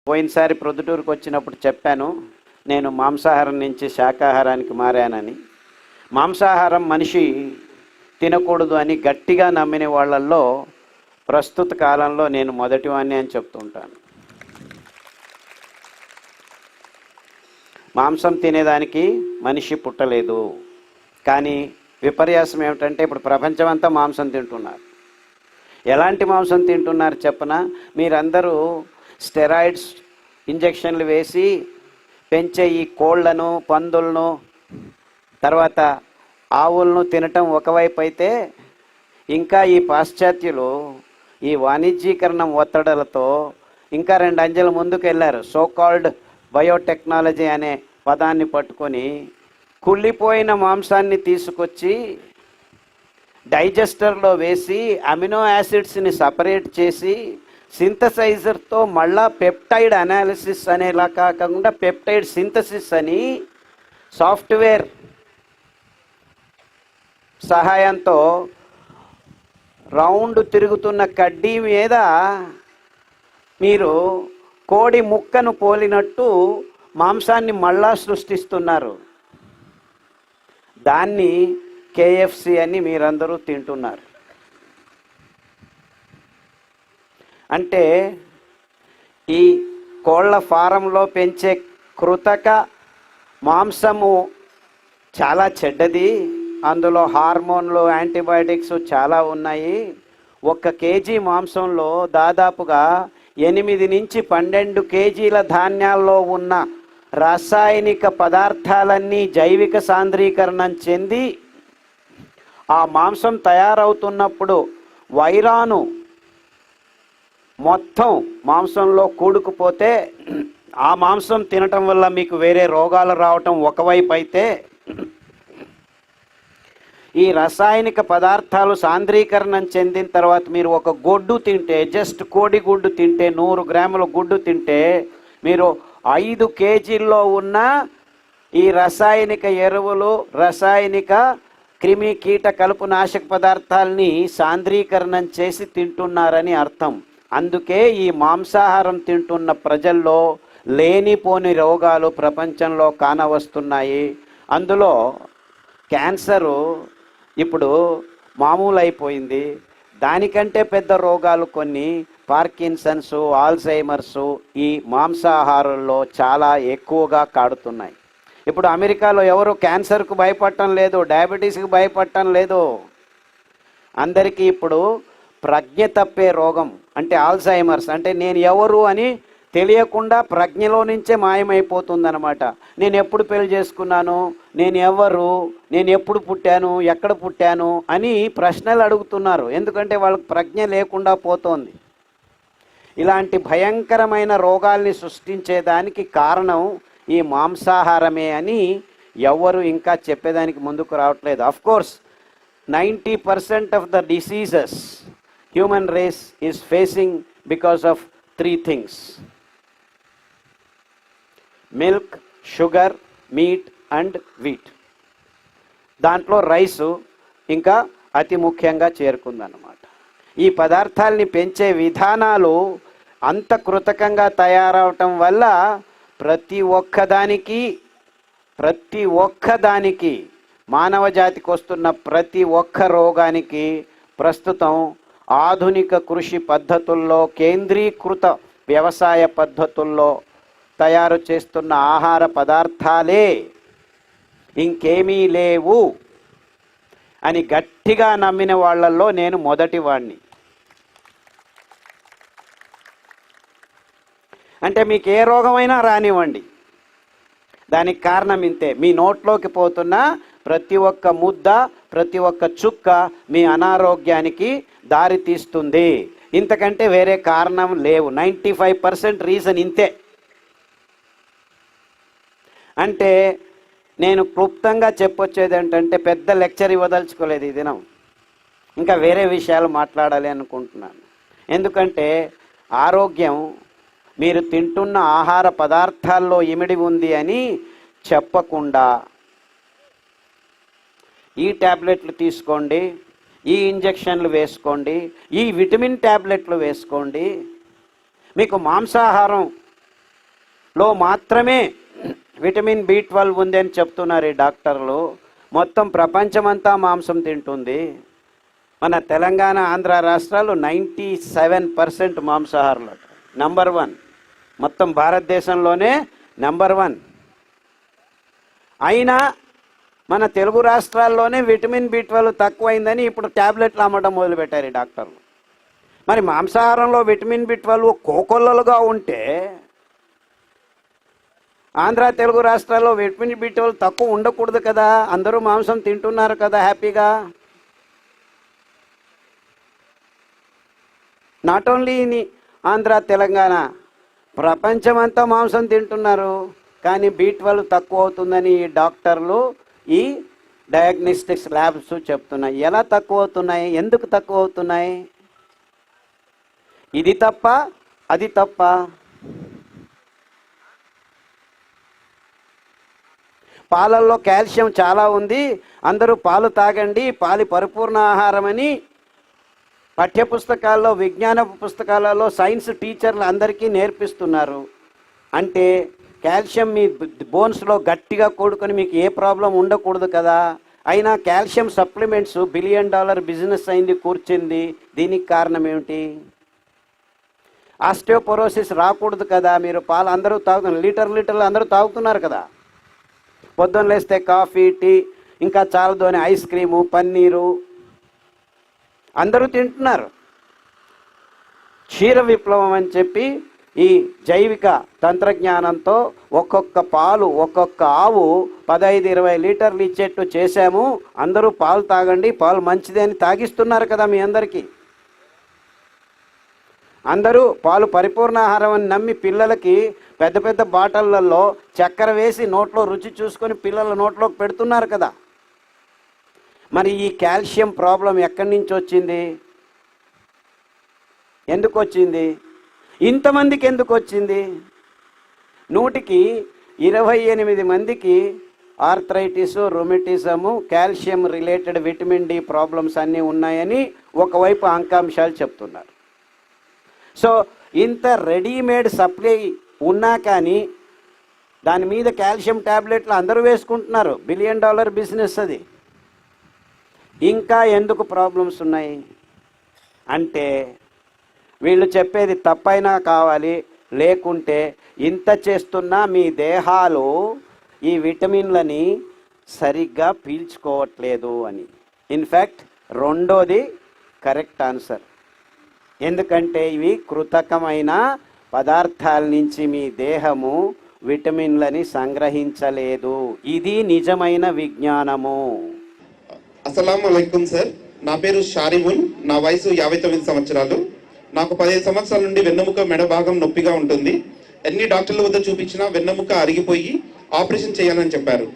పోయినసారి ప్రొద్దుటూరుకు వచ్చినప్పుడు చెప్పాను, నేను మాంసాహారం నుంచి శాకాహారానికి మారానని. మాంసాహారం మనిషి తినకూడదు అని గట్టిగా నమ్మిన వాళ్ళల్లో ప్రస్తుత కాలంలో నేను మొదటివాణ్ణి అని చెప్తుంటాను. మాంసం తినేదానికి మనిషి పుట్టలేదు. కానీ విపర్యాసం ఏమిటంటే ఇప్పుడు ప్రపంచమంతా మాంసం తింటున్నారు. ఎలాంటి మాంసం తింటున్నారు చెప్పనా? మీరందరూ స్టెరాయిడ్స్ ఇంజెక్షన్లు వేసి పెంచే ఈ కోళ్లను, పందులను, తర్వాత ఆవులను తినటం ఒకవైపు అయితే, ఇంకా ఈ పాశ్చాత్యులు ఈ వాణిజ్యీకరణం ఒత్తిడులతో ఇంకా 2 అంచెల ముందుకు వెళ్ళారు. సోకాల్డ్ బయోటెక్నాలజీ అనే పదాన్ని పట్టుకొని కుళ్ళిపోయిన మాంసాన్ని తీసుకొచ్చి డైజెస్టర్లో వేసి అమినో యాసిడ్స్ని సపరేట్ చేసి సింథసైజర్తో మళ్ళా పెప్టైడ్ అనాలిసిస్ అనేలా కాకుండా పెప్టైడ్ సింథసిస్ అని సాఫ్ట్వేర్ సహాయంతో రౌండ్ తిరుగుతున్న కడ్డీ మీద మీరు కోడి ముక్కను పోలినట్టు మాంసాన్ని మళ్ళా సృష్టిస్తున్నారు. దాన్ని కేఎఫ్సి అని మీరందరూ తింటున్నారు. అంటే ఈ కోళ్ళ ఫారంలో పెంచే కృతక మాంసము చాలా చెడ్డది. అందులో హార్మోన్లు, యాంటీబయాటిక్స్ చాలా ఉన్నాయి. 1 కేజీ మాంసంలో దాదాపుగా 8 నుంచి 12 కేజీల ధాన్యాల్లో ఉన్న రాసాయనిక పదార్థాలన్నీ జైవిక సాంద్రీకరణం చెంది ఆ మాంసం తయారవుతున్నప్పుడు వైరాను మొత్తం మాంసంలో కూడుకుపోతే ఆ మాంసం తినటం వల్ల మీకు వేరే రోగాలు రావటం ఒకవైపు అయితే, ఈ రసాయనిక పదార్థాలు సాంద్రీకరణం చెందిన తర్వాత మీరు ఒక గుడ్డు తింటే, జస్ట్ కోడి గుడ్డు తింటే, 100 గ్రాముల గుడ్డు తింటే మీరు 5 కేజీల్లో ఉన్న ఈ రసాయనిక ఎరువులు, రసాయనిక క్రిమి కీట కలుపు నాశక పదార్థాలని సాంద్రీకరణం చేసి తింటున్నారని అర్థం. అందుకే ఈ మాంసాహారం తింటున్న ప్రజల్లో లేనిపోని రోగాలు ప్రపంచంలో కానవస్తున్నాయి. అందులో క్యాన్సరు ఇప్పుడు మామూలు అయిపోయింది. దానికంటే పెద్ద రోగాలు కొన్ని పార్కిన్సన్స్, ఆల్జైమర్సు ఈ మాంసాహారంలో చాలా ఎక్కువగా కాడుతున్నాయి. ఇప్పుడు అమెరికాలో ఎవరు క్యాన్సర్కు భయపడటం లేదు, డయాబెటీస్కి భయపడటం లేదు. అందరికీ ఇప్పుడు ప్రజ్ఞ తప్పే రోగం అంటే ఆల్జైమర్స్, అంటే నేను ఎవరు అని తెలియకుండా ప్రజ్ఞలో నుంచే మాయమైపోతుందన్నమాట. నేను ఎప్పుడు పెళ్లి చేసుకున్నాను, నేను ఎవరు, నేను ఎప్పుడు పుట్టాను, ఎక్కడ పుట్టాను అని ప్రశ్నలు అడుగుతున్నారు. ఎందుకంటే వాళ్ళకి ప్రజ్ఞ లేకుండా పోతోంది. ఇలాంటి భయంకరమైన రోగాల్ని సృష్టించేదానికి కారణం ఈ మాంసాహారమే అని ఎవరు ఇంకా చెప్పేదానికి ముందుకు రావట్లేదు. Of course 90% of the diseases human race is facing because of 3 things: milk, sugar, meat and wheat. దాంట్లో రైసు ఇంకా అతి ముఖ్యంగా చేరుకుందన్నమాట. ఈ పదార్థాలని పెంచే విధానాలు అంత కృతకంగా తయారవటం వల్ల ప్రతి ఒక్కదానికి మానవ జాతికి వస్తున్న ప్రతి ఒక్క రోగానికి ప్రస్తుతం ఆధునిక కృషి పద్ధతుల్లో, కేంద్రీకృత వ్యవసాయ పద్ధతుల్లో తయారు చేస్తున్న ఆహార పదార్థాలే, ఇంకేమీ లేవు అని గట్టిగా నమ్మిన వాళ్ళల్లో నేను మొదటివాణ్ణి. అంటే మీకు ఏ రోగమైనా రానివ్వండి, దానికి కారణం ఇంతే: మీ నోట్లోకి పోతున్న ప్రతి ఒక్క ముద్ద, ప్రతి ఒక్క చుక్క మీ అనారోగ్యానికి దారి తీస్తుంది. ఇంతకంటే వేరే కారణం లేవు. 95% రీజన్ ఇంతే. అంటే నేను క్లుప్తంగా చెప్పొచ్చేది ఏంటంటే, పెద్ద లెక్చర్ ఇవ్వదలుచుకోలేదు ఈ దినం, ఇంకా వేరే విషయాలు మాట్లాడాలి అనుకుంటున్నాను. ఎందుకంటే ఆరోగ్యం మీరు తింటున్న ఆహార పదార్థాల్లో ఇమిడి ఉంది అని చెప్పకుండా, ఈ ట్యాబ్లెట్లు తీసుకోండి, ఈ ఇంజెక్షన్లు వేసుకోండి, ఈ విటమిన్ ట్యాబ్లెట్లు వేసుకోండి, మీకు మాంసాహారం లో మాత్రమే విటమిన్ B12 ఉంది అని చెప్తున్నారు ఈ డాక్టర్లు. మొత్తం ప్రపంచమంతా మాంసం తింటుంది. మన తెలంగాణ ఆంధ్ర రాష్ట్రాలు 97% మాంసాహారులు. నంబర్ 1 మొత్తం భారతదేశంలోనే నంబర్ 1. అయినా మన తెలుగు రాష్ట్రాల్లోనే విటమిన్ B12 తక్కువైందని ఇప్పుడు ట్యాబ్లెట్లు అమ్మడం మొదలుపెట్టారు ఈ డాక్టర్లు. మరి మాంసాహారంలో విటమిన్ B12 కోకొల్లలుగా ఉంటే ఆంధ్ర తెలుగు రాష్ట్రాల్లో విటమిన్ B12 తక్కువ ఉండకూడదు కదా, అందరూ మాంసం తింటున్నారు కదా హ్యాపీగా. Not only in Andhra Telangana, ప్రపంచమంతా మాంసం తింటున్నారు. కానీ B12 తక్కువ అవుతుందని ఈ డాక్టర్లు, ఈ డయాగ్నోస్టిక్స్ ల్యాబ్స్ చెప్తున్నాయి. ఎలా తక్కువ అవుతున్నాయి, ఎందుకు తక్కువ అవుతున్నాయి? ఇది తప్ప అది తప్ప? పాలల్లో కాల్షియం చాలా ఉంది, అందరూ పాలు తాగండి, పాలు పరిపూర్ణ ఆహారం అని పాఠ్యపుస్తకాల్లో, విజ్ఞాన పుస్తకాలలో సైన్స్ టీచర్లు అందరికీ నేర్పిస్తున్నారు. అంటే కాల్షియం మీ బోన్స్లో గట్టిగా కూడుకొని మీకు ఏ ప్రాబ్లం ఉండకూడదు కదా. అయినా కాల్షియం సప్లిమెంట్స్ $1 బిలియన్ బిజినెస్ అయింది, కూర్చుంది. దీనికి కారణం ఏమిటి? ఆస్టియోపోరోసిస్ రాకూడదు కదా. మీరు పాలు అందరూ తాగుతున్నారు, లీటర్లు అందరూ తాగుతున్నారు కదా. పొద్దున్న లేస్తే కాఫీ, టీ, ఇంకా చాలదు అని ఐస్ క్రీము, పన్నీరు అందరూ తింటున్నారు. క్షీర విప్లవం అని చెప్పి ఈ జైవిక తంత్రజ్ఞానంతో ఒక్కొక్క పాలు, ఒక్కొక్క ఆవు 15-20 లీటర్లు ఇచ్చేట్టు చేశాము. అందరూ పాలు తాగండి, పాలు మంచిదే అని తాగిస్తున్నారు కదా మీ అందరికీ. అందరూ పాలు పరిపూర్ణ ఆహారం అని నమ్మి పిల్లలకి పెద్ద పెద్ద బాటళ్లలో చక్కెర వేసి నోట్లో రుచి చూసుకొని పిల్లల నోట్లోకి పెడుతున్నారు కదా. మరి ఈ కాల్షియం ప్రాబ్లం ఎక్కడి నుంచి వచ్చింది, ఎందుకు వచ్చింది, ఇంతమందికి ఎందుకు వచ్చింది? 100కి 28 మందికి arthritis, rheumatism, calcium related vitamin D problems అన్నీ ఉన్నాయని ఒకవైపు అంకాంశాలు చెప్తున్నారు. సో ఇంత రెడీమేడ్ సప్లై ఉన్నా కానీ దాని మీద కాల్షియం ట్యాబ్లెట్లు అందరూ వేసుకుంటున్నారు. $1 బిలియన్ బిజినెస్ అది. ఇంకా ఎందుకు ప్రాబ్లమ్స్ ఉన్నాయి అంటే వీళ్ళు చెప్పేది తప్పైనా కావాలి, లేకుంటే ఇంత చేస్తున్నా మీ దేహాలు ఈ విటమిన్లని సరిగ్గా పీల్చుకోవట్లేదు అని. ఇన్ఫ్యాక్ట్ రెండోది కరెక్ట్ ఆన్సర్. ఎందుకంటే ఇవి కృతకమైన పదార్థాల నుంచి మీ దేహము విటమిన్లని సంగ్రహించలేదు. ఇది నిజమైన విజ్ఞానము. అస్సలాము అలైకుం సార్. నా పేరు షారిమున్, నా వయసు 59 సంవత్సరాలు. నాకు 15 సంవత్సరాల నుండి వెన్నెముక మెడ భాగం నొప్పిగా ఉంటుంది. ఎన్ని డాక్టర్ల వద్ద చూపించినా వెన్నెముక అరిగిపోయి ఆపరేషన్ చేయాలని చెప్పారు.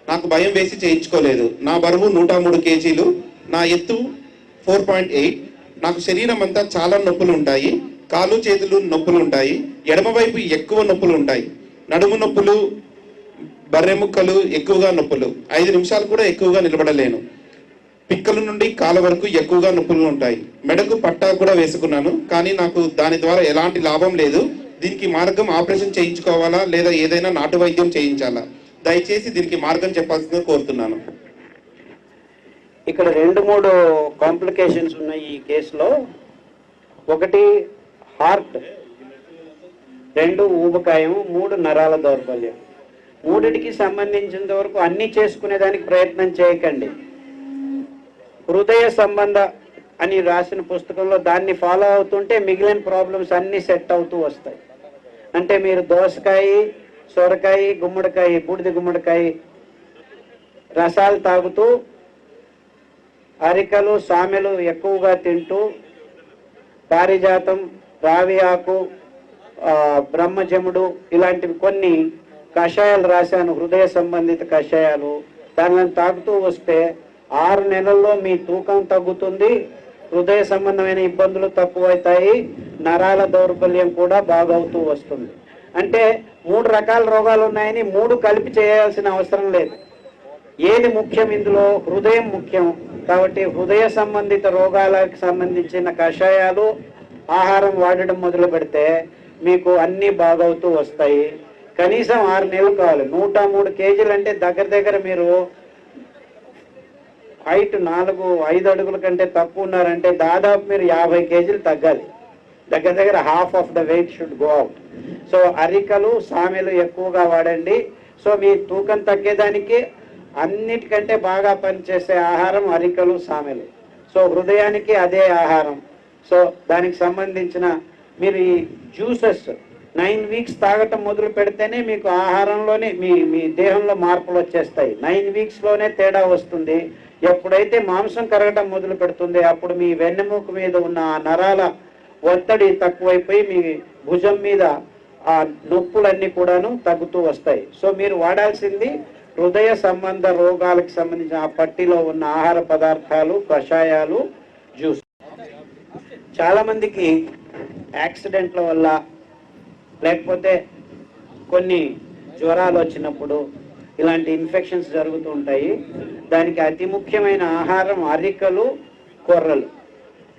నాకు భయం వేసి చేయించుకోలేదు. నా బరువు 103 కేజీలు, నా ఎత్తు 4.8. నాకు శరీరం అంతా చాలా నొప్పులు ఉంటాయి. కాలు చేతులు నొప్పులు ఉంటాయి. ఎడమవైపు ఎక్కువ నొప్పులు ఉంటాయి. నడుము నొప్పులు, బర్రెముక్కలు ఎక్కువగా నొప్పులు. 5 నిమిషాలు కూడా ఎక్కువగా నిలబడలేను. పిక్కల నుండి కాళ్ళ వరకు ఎక్కువగా నొప్పులు ఉంటాయి. మెడకు పట్టా కూడా వేసుకున్నాను, కానీ నాకు దాని ద్వారా ఎలాంటి లాభం లేదు. దీనికి మార్గం ఆపరేషన్ చేయించుకోవాలా లేదా ఏదైనా నాటు వైద్యం చేయించాలా? దయచేసి దీనికి మార్గం చెప్పాల్సిందిగా కోరుతున్నాను. ఇక్కడ 2-3 కాంప్లికేషన్స్ ఉన్నాయి ఈ కేసులో. ఒకటి హార్ట్, 2 ఊబకాయం, 3 నరాల దౌర్బల్యం. 3టికి సంబంధించినంత వరకు అన్నీ చేసుకునేదానికి ప్రయత్నం చేయకండి. హృదయ సంబంధ అని రాసిన పుస్తకంలో దాన్ని ఫాలో అవుతుంటే మిగిలిన ప్రాబ్లమ్స్ అన్నీ సెట్ అవుతూ వస్తాయి. అంటే మీరు దోసకాయ, సొరకాయ, గుమ్మడికాయ, బూడిద గుమ్మడికాయ రసాలు తాగుతూ, అరికలు, సామెలు ఎక్కువగా తింటూ, పారిజాతం, రావి ఆకు, బ్రహ్మజముడు ఇలాంటివి కొన్ని కషాయాలు రాశాను, హృదయ సంబంధిత కషాయాలు. దానిని తాగుతూ వస్తే 6 నెలల్లో మీ తూకం తగ్గుతుంది, హృదయ సంబంధమైన ఇబ్బందులు తక్కువవుతాయి, నరాల దౌర్బల్యం కూడా బాగవుతూ వస్తుంది. అంటే 3 రకాల రోగాలు ఉన్నాయని 3 కలిపి చేయాల్సిన అవసరం లేదు. ఏది ముఖ్యం ఇందులో? హృదయం ముఖ్యం. కాబట్టి హృదయ సంబంధిత రోగాలకు సంబంధించిన కషాయాలు, ఆహారం వాడడం మొదలు పెడితే మీకు అన్నీ బాగవుతూ వస్తాయి. కనీసం 6 నెలలు కావాలి. 103 కేజీలు అంటే దగ్గర దగ్గర మీరు హైట్ 4-5 అడుగుల కంటే తక్కువ ఉన్నారంటే దాదాపు మీరు 50 కేజీలు తగ్గాలి. దగ్గర దగ్గర half of the weight should go out. So అరికలు సామెలు ఎక్కువగా వాడండి. సో మీ తూకం తగ్గేదానికి అన్నిటికంటే బాగా పనిచేసే ఆహారం అరికలు సామెలు. సో హృదయానికి అదే ఆహారం. సో దానికి సంబంధించిన మీరు ఈ జ్యూసెస్ 9 వీక్స్ తాగటం మొదలు పెడితేనే మీకు ఆహారంలోనే మీ దేహంలో మార్పులు వచ్చేస్తాయి. 9 వీక్స్లోనే తేడా వస్తుంది. ఎప్పుడైతే మాంసం కరగటం మొదలు పెడుతుంది అప్పుడు మీ వెన్నెముక మీద ఉన్న ఆ నరాల ఒత్తిడి తక్కువైపోయి మీ భుజం మీద ఆ నొప్పులన్నీ కూడాను తగ్గుతూ వస్తాయి. సో మీరు వాడాల్సింది హృదయ సంబంధ రోగాలకు సంబంధించిన ఆ పట్టిలో ఉన్న ఆహార పదార్థాలు, కషాయాలు, జ్యూస్. చాలా మందికి యాక్సిడెంట్ల వల్ల లేకపోతే కొన్ని జ్వరాలు వచ్చినప్పుడు ఇలాంటి ఇన్ఫెక్షన్స్ జరుగుతూ ఉంటాయి. దానికి అతి ముఖ్యమైన ఆహారం అరికలు, కొర్రలు.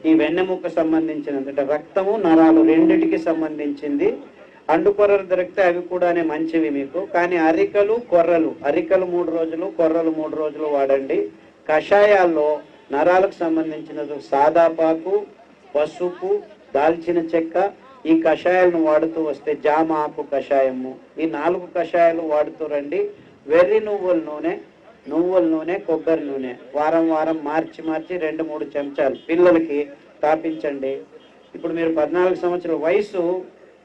ఈ వెన్నెముక సంబంధించినది అంటే రక్తము, నరాలు రెండిటికి సంబంధించింది. అండుకొర్రలు దొరికితే అవి కూడానే మంచివి మీకు. కానీ అరికలు, కొర్రలు, అరికలు 3 రోజులు, కొర్రలు 3 రోజులు వాడండి. కషాయాల్లో నరాలకు సంబంధించినది సాదాపాకు, పసుపు, దాల్చిన చెక్క, ఈ కషాయాలను వాడుతూ వస్తే జామ ఆకు కషాయము, ఈ 4 కషాయాలు వాడుతూ రండి. వెర్రి నువ్వుల నూనె, కొబ్బరి నూనె వారం వారం మార్చి 2-3 చెంచాలు పిల్లలకి తాపించండి. ఇప్పుడు మీరు 14 సంవత్సరాల వయసు,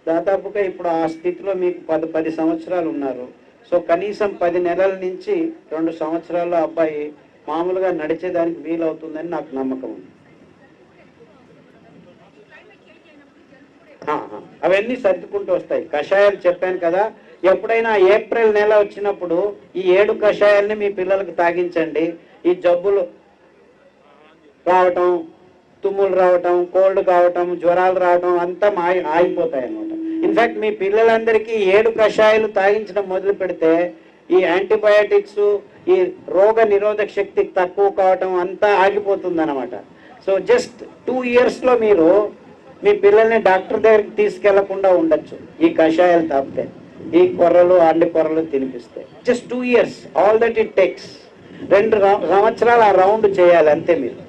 దాదాపుగా ఇప్పుడు ఆ స్థితిలో మీకు 10 సంవత్సరాలు ఉన్నారు. సో కనీసం 10 నెలల నుంచి 2 సంవత్సరాల్లో అబ్బాయి మామూలుగా నడిచేదానికి వీలవుతుందని నాకు నమ్మకం ఉంది. అవన్నీ సర్దుకుంటూ వస్తాయి. కషాయాలు చెప్పాను కదా, ఎప్పుడైనా ఏప్రిల్ నెల వచ్చినప్పుడు ఈ 7 కషాయాలని మీ పిల్లలకు తాగించండి. ఈ జబ్బులు రావటం, తుమ్ములు రావటం, కోల్డ్ కావటం, జ్వరాలు రావటం అంతా ఆగిపోతాయి అన్నమాట. ఇన్ఫాక్ట్ మీ పిల్లలందరికీ 7 కషాయాలు తాగించడం మొదలు పెడితే ఈ యాంటీబయాటిక్స్, ఈ రోగ నిరోధక శక్తి తక్కువ కావటం అంతా ఆగిపోతుంది అనమాట. సో జస్ట్ 2 ఇయర్స్లో మీరు మీ పిల్లల్ని డాక్టర్ దగ్గరికి తీసుకెళ్లకుండా ఉండొచ్చు ఈ కషాయాలు తాపితే, ఈ కొర్రలు, అండి కొర్రలు తినిపిస్తే. Just 2 years, all that it takes. 2 సంవత్సరాలు ఆ రౌండ్ చేయాలి అంతే మీరు.